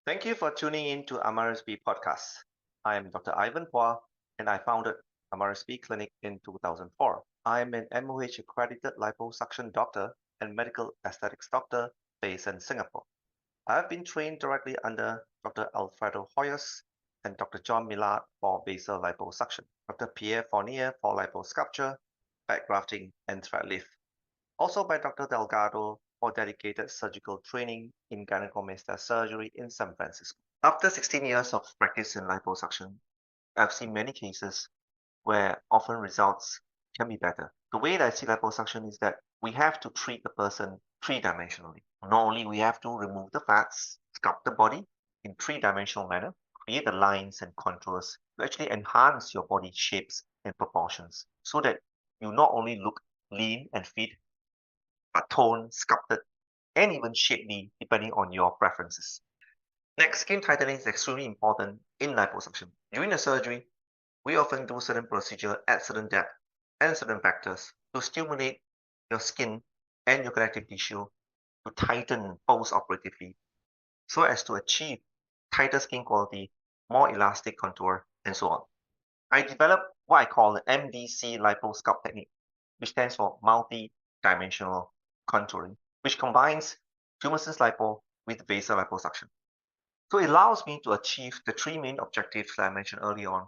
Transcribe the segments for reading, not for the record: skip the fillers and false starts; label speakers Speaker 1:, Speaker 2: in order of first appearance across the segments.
Speaker 1: Thank you for tuning in to Amaris B podcast. I am Dr. Ivan Puah, and I founded Amaris B Clinic in 2004. I am an MOH accredited liposuction doctor and medical aesthetics doctor based in Singapore. I have been trained directly under Dr. Alfredo Hoyos and Dr. John Millard for basal liposuction, Dr. Pierre Fournier for liposculpture, fat grafting, and thread lift. Also by Dr. Delgado for dedicated surgical training in gynecomastia surgery in San Francisco. After 16 years of practice in liposuction, I've seen many cases where often results can be better. The way that I see liposuction is that we have to treat the person three-dimensionally. Not only we have to remove the fats, sculpt the body in three-dimensional manner, create the lines and contours to actually enhance your body shapes and proportions so that you not only look lean and fit, but toned, sculpted, and even shapely depending on your preferences. Next, skin tightening is extremely important in liposuction. During the surgery, we often do certain procedure at certain depth and certain factors to stimulate your skin and your connective tissue to tighten post-operatively so as to achieve tighter skin quality, more elastic contour, and so on. I developed what I call the MDC Lipo Sculpt technique, which stands for multi-dimensional contouring, which combines tumescence lipo with basal liposuction. So it allows me to achieve the three main objectives that I mentioned earlier on.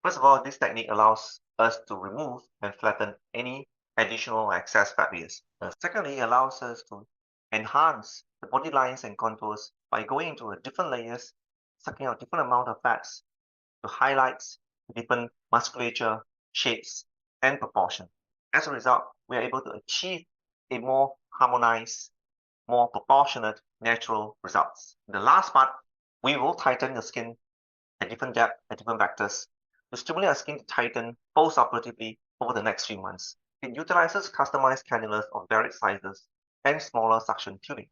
Speaker 1: First of all, this technique allows us to remove and flatten any additional excess fat layers. Secondly, it allows us to enhance the body lines and contours by going into different layers, sucking out different amount of fats to highlight different musculature, shapes, and proportion. As a result, we are able to achieve a more harmonized, more proportionate, natural results. In the last part, we will tighten the skin at different depth and different vectors to stimulate our skin to tighten post-operatively over the next few months. It utilizes customized cannulas of varied sizes and smaller suction tubings.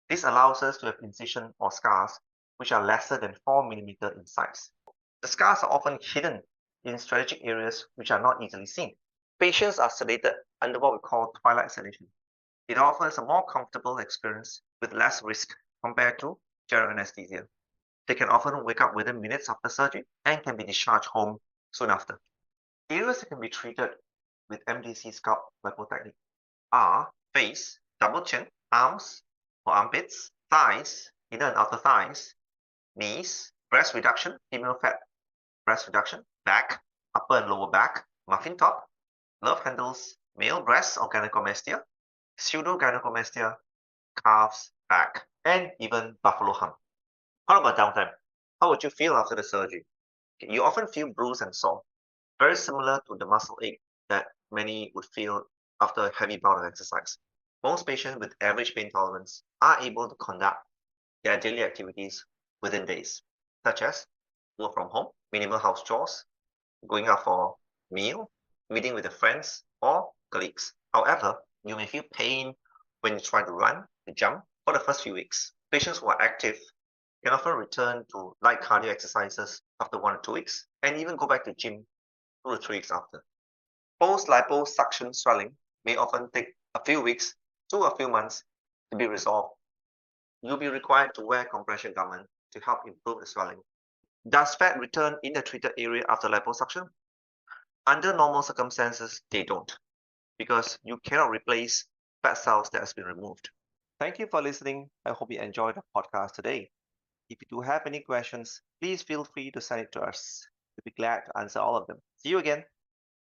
Speaker 1: This allows us to have incision or scars which are lesser than 4 mm in size. The scars are often hidden in strategic areas which are not easily seen. Patients are sedated under what we call twilight sedation. It offers a more comfortable experience with less risk compared to general anesthesia. They can often wake up within minutes after surgery and can be discharged home soon after. Areas that can be treated with MDC-Sculpt Lipo technique are face, double chin, arms or armpits, thighs, inner and outer thighs, knees, breast reduction, female fat breast reduction, back, upper and lower back, muffin top, love handles, male breast or gynecomastia, pseudo-gynecomastia, calves, back, and even buffalo hump. How about downtime? How would you feel after the surgery? You often feel bruised and sore, very similar to the muscle ache that many would feel after a heavy bout of exercise. Most patients with average pain tolerance are able to conduct their daily activities within days, such as work from home, minimal house chores, going out for a meal, meeting with their friends or colleagues. However, you may feel pain when you try to run, to jump for the first few weeks. Patients who are active can often return to light cardio exercises after 1 or 2 weeks and even go back to gym 2 to 3 weeks after. Post-liposuction swelling may often take a few weeks to a few months to be resolved. You'll be required to wear compression garment to help improve the swelling. Does fat return in the treated area after liposuction? Under normal circumstances, they don't, because you cannot replace fat cells that has been removed. Thank you for listening. I hope you enjoyed the podcast today. If you do have any questions, please feel free to send it to us. We'll be glad to answer all of them. See you again.